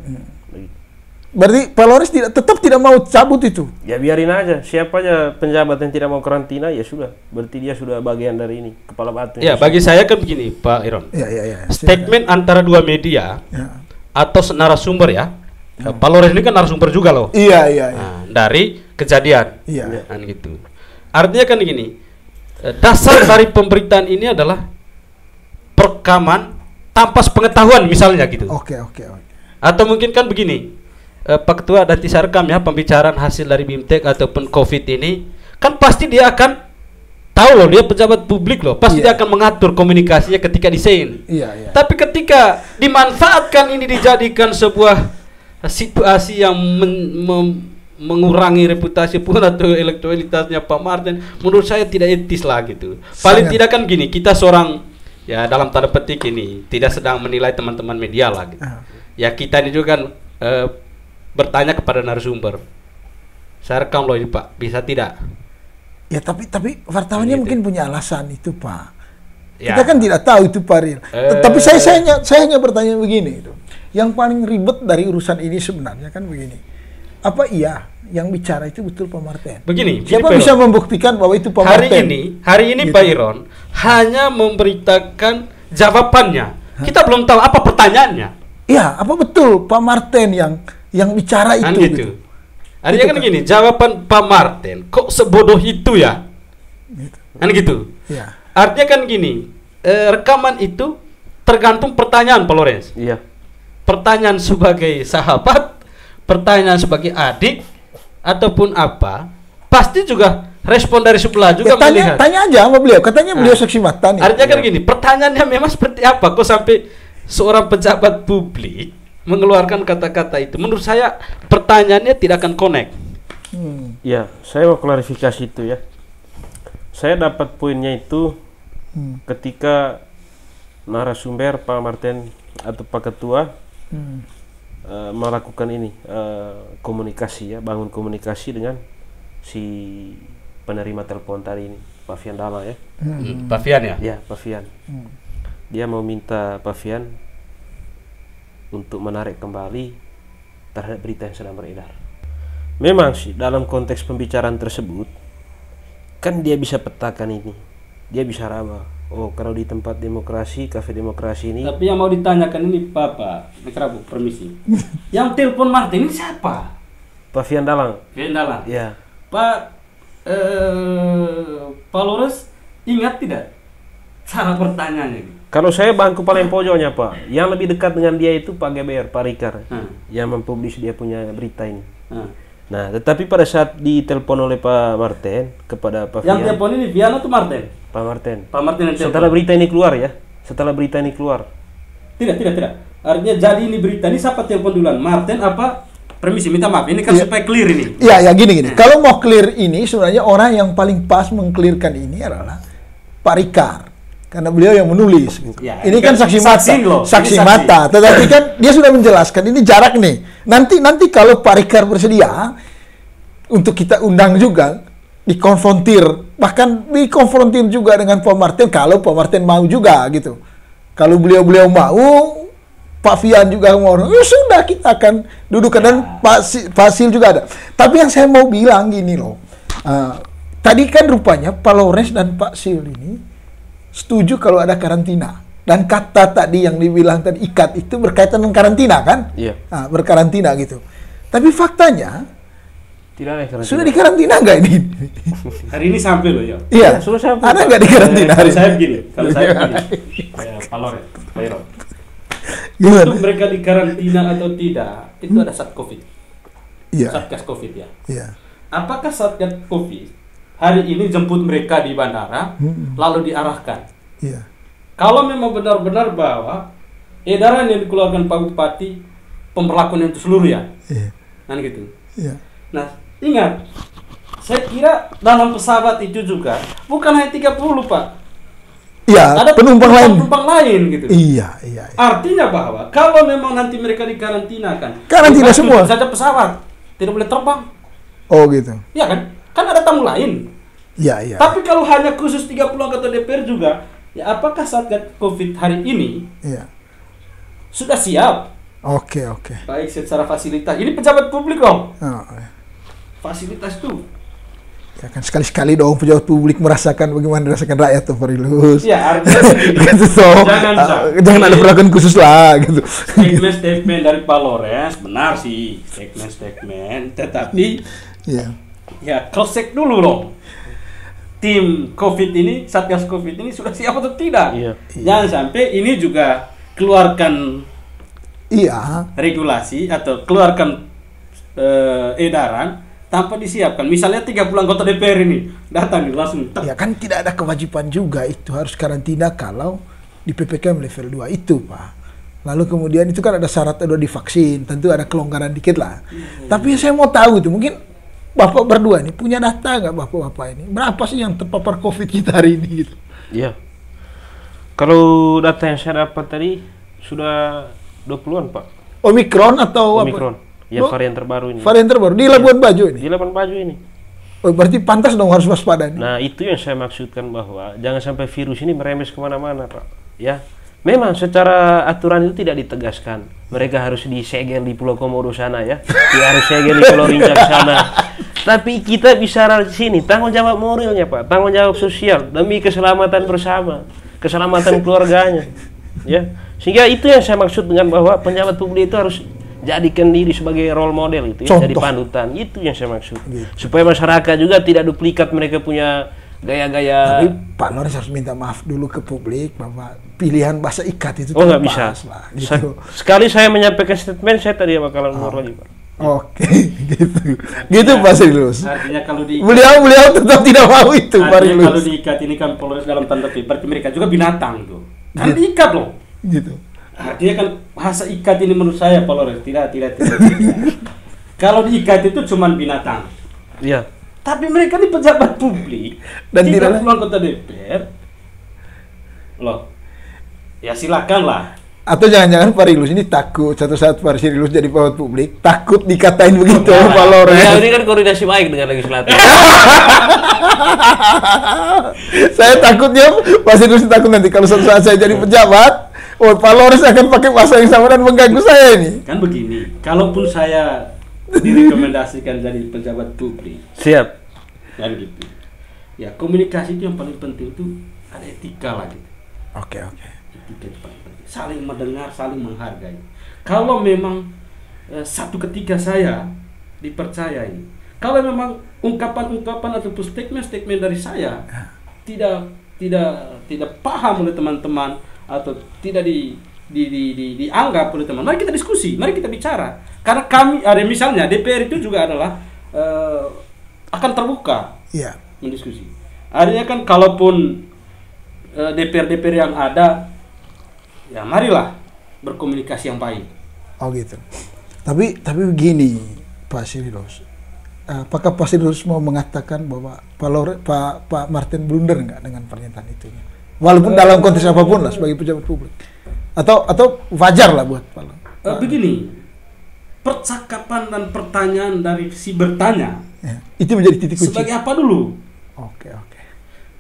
Berarti Pak Lawrence tetap tidak mau cabut itu? Ya biarin aja, siapa aja penjabat yang tidak mau karantina ya sudah, berarti dia sudah bagian dari ini, kepala batu. Ya bagi saya kan begini Pak Iron. Ya. Statement antara dua media atau narasumber ya. Pak Lawrence ini kan narasumber juga loh. Iya. Nah, dari kejadian. Iya. Kan gitu. Artinya kan gini, dasar dari pemberitaan ini adalah perekaman tanpa sepengetahuan misalnya gitu. Oke. Atau mungkin kan begini. Pak Ketua nanti saya rekam ya pembicaraan hasil dari BIMTEK ataupun COVID ini, kan pasti dia akan tahu loh, dia pejabat publik loh, pasti dia akan mengatur komunikasinya ketika desain. Iya. Tapi ketika dimanfaatkan ini dijadikan sebuah situasi yang mengurangi reputasi pun atau elektabilitasnya Pak Martin, menurut saya tidak etis lah gitu. Paling tidak kan gini, kita seorang ya dalam tanda petik ini tidak sedang menilai teman-teman media lah gitu. Ya kita ini juga kan bertanya kepada narasumber, saya rekam loh ini Pak, bisa tidak? Ya tapi wartawannya mungkin punya alasan itu Pak. Ya. Kita kan tidak tahu itu Pak Ril. Tapi saya hanya bertanya begini itu. Yang paling ribet dari urusan ini sebenarnya kan begini. Apa iya yang bicara itu betul Pak Martin? Begini. Siapa bisa membuktikan bahwa itu Pak Martin? Hari ini gitu. Pak Iron hanya memberitakan jawabannya. Kita belum tahu apa pertanyaannya. Iya, apa betul Pak Martin yang bicara itu gitu. Artinya kan gini, jawaban Pak Martin kok sebodoh itu ya? Gitu. Kan gitu. Iya. Artinya kan gini, rekaman itu tergantung pertanyaan Pak Lawrence. Iya. Pertanyaan sebagai sahabat, pertanyaan sebagai adik ataupun apa, pasti juga respon dari sebelah juga melihat. Tanya aja sama beliau, katanya beliau saksi mata nih. Artinya kan gini, pertanyaannya memang seperti apa kok sampai seorang pejabat publik mengeluarkan kata-kata itu. Menurut saya pertanyaannya tidak akan connect. Ya, saya mau klarifikasi itu ya. Saya dapat poinnya itu ketika narasumber Pak Martin atau Pak Ketua melakukan ini komunikasi ya, bangun komunikasi dengan si penerima telepon tadi ini, Pak Fian Dama ya. Pak Fian ya? Ya, Pak Fian. Dia mau minta Pak Fian untuk menarik kembali terhadap berita yang sedang beredar. Memang sih dalam konteks pembicaraan tersebut kan dia bisa petakan ini, dia bisa raba. Oh, kalau di tempat demokrasi, kafe demokrasi ini. Tapi yang mau ditanyakan ini Bapak, Nekrabu, permisi. Yang telepon Martin ini siapa? Pak Fian Dalang. Fian Dalang. Ya. Pak Lores ingat tidak cara bertanyanya? Kalau saya bangku paling pojoknya Pak, yang lebih dekat dengan dia itu Pak GBR, Pak Rikar, yang mempublish dia punya berita ini. Nah, tetapi pada saat ditelepon oleh Pak Martin kepada Pak Fian. Yang telepon ini Fian atau Martin? Pak Martin. Pak Martin yang telepon. Setelah berita ini keluar ya, setelah berita ini keluar. Tidak. Artinya jadi ini berita ini siapa telepon duluan? Martin apa? Permisi, minta maaf. Ini kan supaya clear ini. Iya, ya gini. Kalau mau clear ini sebenarnya orang yang paling pas meng-clearkan ini adalah Pak Rikar. Karena beliau yang menulis. Gitu. Ya, ini kan saksi mata. Saksi mata. Tetapi kan dia sudah menjelaskan ini jarak nih. Nanti kalau Pak Rikar bersedia untuk kita undang juga, dikonfrontir, bahkan dikonfrontir juga dengan Pak Martin kalau Pak Martin mau juga gitu. Kalau beliau mau, Pak Fian juga mau, sudah kita akan duduk dan Pak Sil juga ada. Tapi yang saya mau bilang gini loh, tadi kan rupanya Pak Lores dan Pak Sil ini setuju kalau ada karantina. Dan kata tadi yang dibilang tadi ikat itu berkaitan dengan karantina kan? Iya. Nah, berkarantina gitu. Tapi faktanya tidak ada karantina. sudah dikarantina nggak ini? Hari ini sampai loh ya. Iya. Sudah sampai. Ada nggak dikarantina hari Kalau saya ini? begini, Pak Lores, Pak Iro. Gimana? Untuk mereka dikarantina atau tidak, itu ada Satgas Iya. Satgas Covid ya. Iya. Apakah Satgas Covid hari ini jemput mereka di bandara, lalu diarahkan? Iya. Kalau memang benar-benar bahwa edaran yang dikeluarkan Pak Bupati pemberlakuan itu seluruh ya, Iya. kan gitu. Iya. Nah, ingat, saya kira dalam pesawat itu juga bukan hanya 30 Pak, Iya. ada Penumpang lain. penumpang lain gitu. Iya. Artinya bahwa kalau memang nanti mereka dikarantina kan, Karantina bukan semua. saja pesawat tidak boleh terbang, Oh gitu. ya kan? Kan ada tamu lain. Iya. Tapi kalau hanya khusus 30 anggota DPR juga, ya apakah Satgas Covid hari ini Iya. sudah siap? Oke. Baik secara fasilitas. Ini pejabat publik dong. Oh, iya. Fasilitas tuh. Ya kan sekali-sekali dong pejabat publik merasakan bagaimana dirasakan rakyat tuh Farilus. Ya artinya Gitu, so, jangan ada perlakuan khusus lah gitu. statement dari Pak Lores benar sih, statement, tetapi Iya. ya cross check dulu dong. Tim Covid ini, Satgas Covid ini sudah siap atau tidak? Iya. Jangan sampai ini juga keluarkan Iya. regulasi atau keluarkan edaran tanpa disiapkan. Misalnya 30 anggota DPR ini datang langsung. Ya kan tidak ada kewajiban juga itu harus karantina kalau di PPKM level 2 itu, Pak. Lalu kemudian itu kan ada syarat udah divaksin, tentu ada kelonggaran dikit lah. Tapi saya mau tahu itu mungkin Bapak berdua nih punya data nggak Bapak-bapak ini? Berapa sih yang terpapar COVID kita hari ini gitu? Iya. Kalau data yang saya dapat tadi sudah 20-an, Pak. Omikron atau Omikron. apa? Ya, varian terbaru ini. Varian terbaru di Labuan Bajo ini. Di Labuan Bajo ini. Oh, berarti pantas dong harus waspada nih. Nah, itu yang saya maksudkan bahwa jangan sampai virus ini merembes kemana-mana, Pak. Ya, memang secara aturan itu tidak ditegaskan. Mereka harus disegel di Pulau Komodo sana ya. Dia harus segel di Pulau Rinjak sana. Tapi kita bicara di sini tanggung jawab moralnya, Pak. Tanggung jawab sosial demi keselamatan bersama, keselamatan keluarganya. Ya. Sehingga itu yang saya maksud dengan bahwa pejabat publik itu harus jadikan diri sebagai role model itu ya, jadi panutan. Itu yang saya maksud. Gitu. Supaya masyarakat juga tidak duplikat mereka punya gaya-gaya. Tapi Pak Lores harus minta maaf dulu ke publik bahwa pilihan bahasa ikat itu nggak bisa. Lah, gitu. Sekali saya menyampaikan statement, saya tadi bakalan mundur lagi, Pak. Oke, gitu Pak Farilus. Artinya kalau di beliau tetap tidak mau itu Pak Farilus. Kalau diikat ini kan Polres dalam tanda petik, berarti mereka juga binatang tuh. Kan diikat loh. Gitu. Artinya kan bahasa ikat ini menurut saya Polres tidak. Kalau diikat itu cuma binatang. Iya. Tapi mereka ini pejabat publik dan 30 anggota DPR Loh, ya silakan lah. Atau jangan-jangan Pak Rilus ini takut satu saat Pak Rilus jadi pejabat publik, takut dikatain begitu Pak Lores. Ya, ini kan koordinasi baik dengan legislatif. Saya takutnya Pak Rilus takut nanti kalau suatu saat saya jadi pejabat, Pak Lores akan pakai bahasa yang sama dan mengganggu saya ini. Kan begini, kalaupun saya direkomendasikan jadi pejabat publik, Siap. kan gitu. Ya komunikasi itu yang paling penting itu ada etika lah gitu. Oke. Etika itu paling penting. Saling mendengar, saling menghargai. Kalau memang satu ketika saya dipercayai, kalau memang ungkapan-ungkapan ataupun statement-statement dari saya tidak paham oleh teman-teman atau tidak dianggap oleh teman, mari kita diskusi, mari kita bicara. Karena kami ada misalnya DPR itu juga adalah akan terbuka mendiskusi. Artinya kan kalaupun DPR yang ada, ya marilah berkomunikasi yang baik. Oh gitu. Tapi begini Pak Sirilus, apakah Pak Sirilus mau mengatakan bahwa Pak Martin blunder nggak dengan pernyataan itu? Walaupun dalam konteks apapun lah sebagai pejabat publik, atau wajar lah buat Pak Lores. Begini, percakapan dan pertanyaan dari si bertanya itu menjadi titik kunci. Sebagai apa dulu? Oke.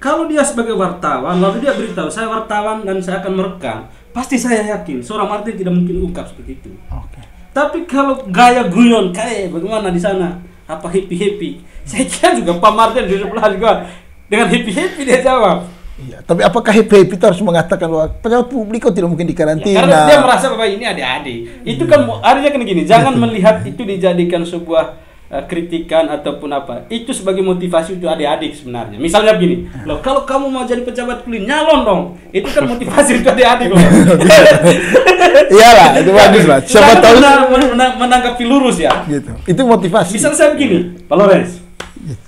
Kalau dia sebagai wartawan, lalu dia beritahu saya wartawan dan saya akan merekam, pasti saya yakin seorang Martin tidak mungkin ungkap seperti itu. Oke. Tapi kalau gaya guyon kayak bagaimana di sana, apa happy, saya kira juga Pak Martin di sebelah juga dengan happy dia jawab. Iya, tapi apakah happy itu harus mengatakan bahwa pejabat publik kok tidak mungkin dikarantina? Karena dia merasa bahwa ini adik-adik. Itu kan artinya kan gini, jangan melihat itu dijadikan sebuah kritikan ataupun apa. Itu sebagai motivasi untuk adik-adik sebenarnya. Misalnya begini, loh kalau kamu mau jadi pejabat publik nyalon dong. Itu kan motivasi untuk adik-adik loh. Iyalah, itu bagus lah. Siapa tahu menanggapi lurus ya. Gitu. Itu motivasi. Misalnya saya begini, Pak Lores,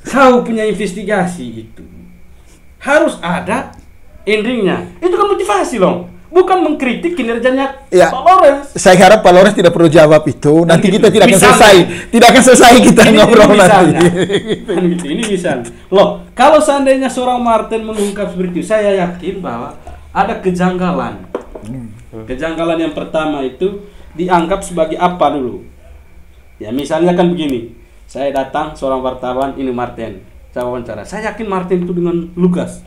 kau punya investigasi itu harus ada endingnya. Itu kan motivasi loh. Bukan mengkritik kinerjanya Pak Lores. Saya harap Pak Lores tidak perlu jawab itu. Nanti kita tidak akan misalnya, selesai. Tidak akan selesai kita ngobrol nanti. Kan gitu. Ini misalnya. Loh, kalau seandainya seorang Martin mengungkap seperti itu, saya yakin bahwa ada kejanggalan. Kejanggalan yang pertama itu dianggap sebagai apa dulu? Ya misalnya kan begini. Saya datang seorang wartawan, ini Martin. Saya wawancara. Saya yakin Martin itu dengan Lukas.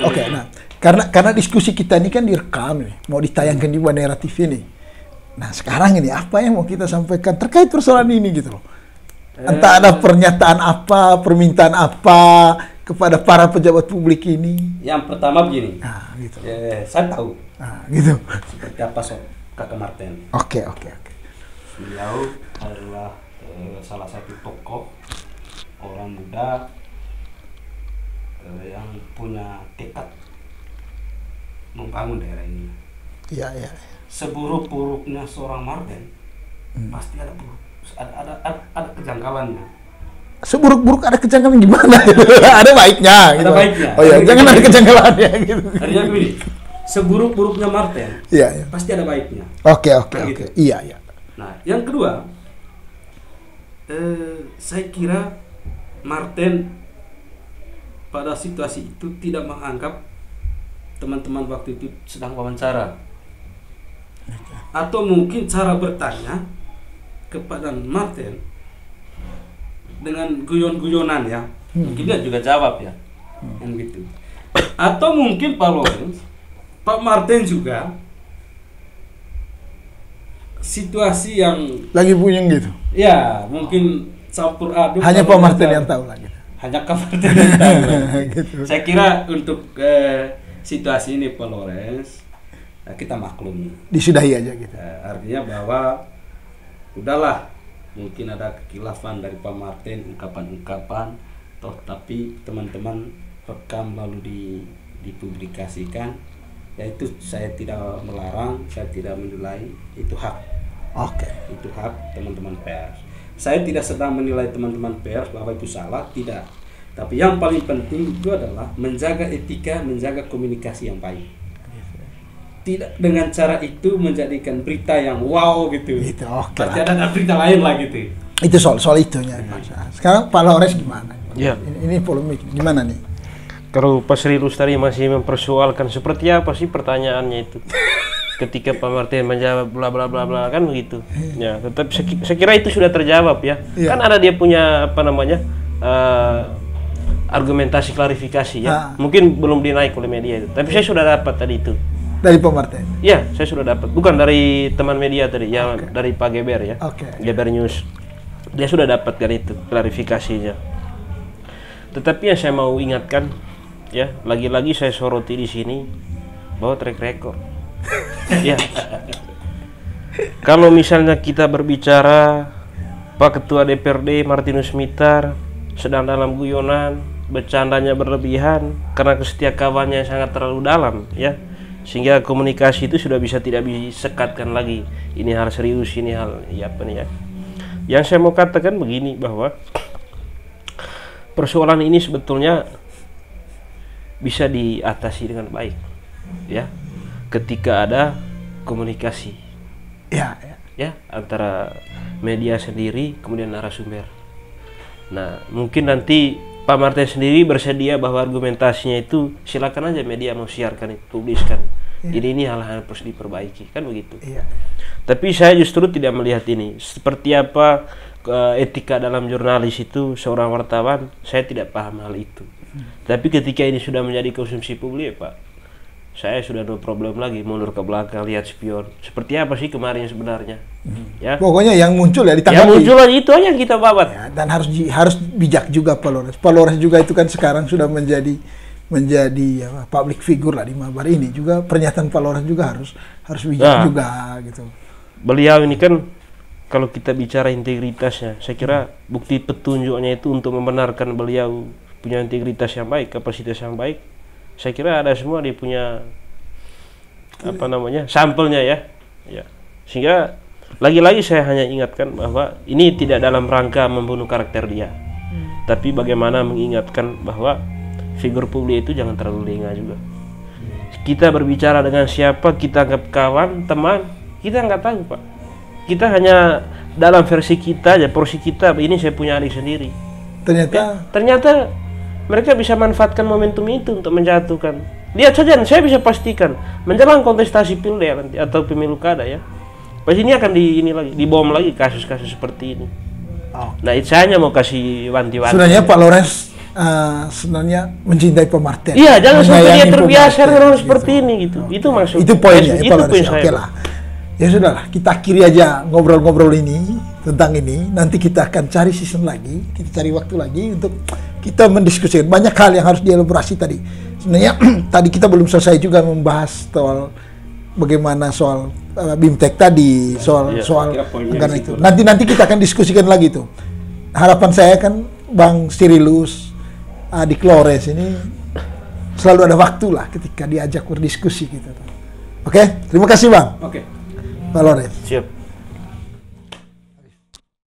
Oke, nah karena diskusi kita ini kan direkam nih, mau ditayangkan di Bonera TV nih. Nah sekarang ini apa yang mau kita sampaikan terkait persoalan ini gitu loh. Entah ada pernyataan apa, permintaan apa kepada para pejabat publik ini. Yang pertama begini. Nah, gitu. Saya tahu. Nah, gitu. Seperti apa kakak Martin. Oke. Beliau adalah salah satu tokoh orang muda yang punya tekad membangun daerah ini. Iya. Seburuk-buruknya seorang Martin, pasti ada kejanggalannya. Seburuk-buruk ada kejanggalan gimana? Ada baiknya. Gitu. Ada baiknya. Oh ya, jangan ada kejanggalannya gitu. Artinya begini, seburuk-buruknya Martin, pasti ada baiknya. Oke. Gitu. Iya. Nah, yang kedua, saya kira Martin pada situasi itu tidak menganggap teman-teman waktu itu sedang wawancara, atau mungkin cara bertanya kepada Martin dengan guyon-guyonan ya, mungkin dia juga jawab ya, yang gitu. Atau mungkin Pak Martin juga situasi yang lagi puyeng gitu. Ya, mungkin campur aduk. Hanya Pak Martin yang tahu lagi. Hanya Pak Martin yang tahu. Gitu. Saya kira untuk situasi ini Pak Lores, kita maklumi. Disudahi aja gitu. Artinya bahwa udahlah, mungkin ada kekilafan dari Pak Martin, ungkapan-ungkapan, tapi teman-teman rekam lalu dipublikasikan. Ya itu saya tidak melarang, saya tidak menilai, itu hak. Oke. Itu hak teman-teman pers. Saya tidak sedang menilai teman-teman pers bahwa itu salah, tidak. Tapi yang paling penting itu adalah menjaga etika, menjaga komunikasi yang baik. Tidak dengan cara itu menjadikan berita yang wow gitu. Itu oke. Pasti ada berita lain lah gitu. Itu soal itunya. Sekarang Pak Lores gimana? Iya. Ini polemik. Gimana nih? Kalau Pak Sri Lustari masih mempersoalkan seperti apa sih pertanyaannya itu, ketika Pak Martin menjawab bla bla bla bla kan begitu. Ya, tetap saya kira itu sudah terjawab ya. Kan ada dia punya apa namanya argumentasi klarifikasi ya. Mungkin belum dinaik oleh media itu, tapi saya sudah dapat tadi itu. Dari Pak Martin? Iya, saya sudah dapat. Bukan dari teman media tadi, ya dari Pak Geber ya. Geber News. Dia sudah dapatkan itu klarifikasinya. Tetapi yang saya mau ingatkan, ya lagi-lagi saya soroti di sini bahwa track record. Ya. Kalau misalnya kita berbicara Pak Ketua DPRD Martinus Mittar sedang dalam guyonan, bercandanya berlebihan karena kesetiakawannya sangat terlalu dalam, ya. Sehingga komunikasi itu sudah tidak disekatkan lagi. Ini hal serius, ini hal ya apa nih ya. Yang saya mau katakan begini, bahwa persoalan ini sebetulnya bisa diatasi dengan baik, ya, ketika ada komunikasi, ya antara media sendiri kemudian narasumber. Nah, mungkin nanti Pak Martin sendiri bersedia bahwa argumentasinya itu silakan aja media mau siarkan itu, publiskan. Ini hal-hal yang harus diperbaiki, kan begitu. Tapi saya justru tidak melihat ini seperti apa etika dalam jurnalis itu seorang wartawan. Saya tidak paham hal itu. Tapi ketika ini sudah menjadi konsumsi publik, Pak, saya sudah no problem lagi mundur ke belakang lihat spion. Seperti apa sih kemarin sebenarnya? Ya. Pokoknya yang muncul ya ditanggapi. Yang muncul itu aja yang kita babat. Ya, dan harus bijak juga Pak Lores. Pak Lores juga itu kan sekarang sudah menjadi public figure lah di Mabar ini. Juga pernyataan Pak Lores juga harus bijak juga gitu. Beliau ini kan kalau kita bicara integritasnya, saya kira bukti petunjuknya itu untuk membenarkan beliau punya integritas yang baik, kapasitas yang baik. Saya kira ada semua, dia punya apa namanya sampelnya ya. Sehingga lagi-lagi saya hanya ingatkan bahwa ini tidak dalam rangka membunuh karakter dia, tapi bagaimana mengingatkan bahwa figur publik itu jangan terlalu lengah juga. Kita berbicara dengan siapa, kita anggap kawan, teman, kita nggak tahu Pak. Kita hanya dalam versi kita aja, porsi kita. Ini saya punya adik sendiri. Ternyata mereka bisa manfaatkan momentum itu untuk menjatuhkan. Lihat saja, saya bisa pastikan menjelang kontestasi pilek nanti atau pemilu kada ya, pas ini akan dibom lagi kasus-kasus seperti ini. Nah, saya hanya mau kasih wanti-wanti. Sebenarnya Pak Lores sebenarnya mencintai Pak Martin. Iya, jangan sampai dia terbiasa dengan seperti ini gitu. Itu maksud. Itu poinnya. Itu poin saya. Oke lah. Ya sudahlah, kita akhiri aja ngobrol-ngobrol ini tentang ini. Nanti kita akan cari season lagi, kita cari waktu lagi untuk kita mendiskusikan banyak hal yang harus dielaborasi tadi. Sebenarnya tadi kita belum selesai juga membahas soal bagaimana soal BIMTEK tadi, soal anggaran itu. Nanti kita akan diskusikan lagi tuh. Harapan saya kan Bang Sirilus, Adik Lores ini selalu ada waktu lah ketika diajak berdiskusi gitu. Oke, terima kasih Bang. Oke. Pak Lores. Siap.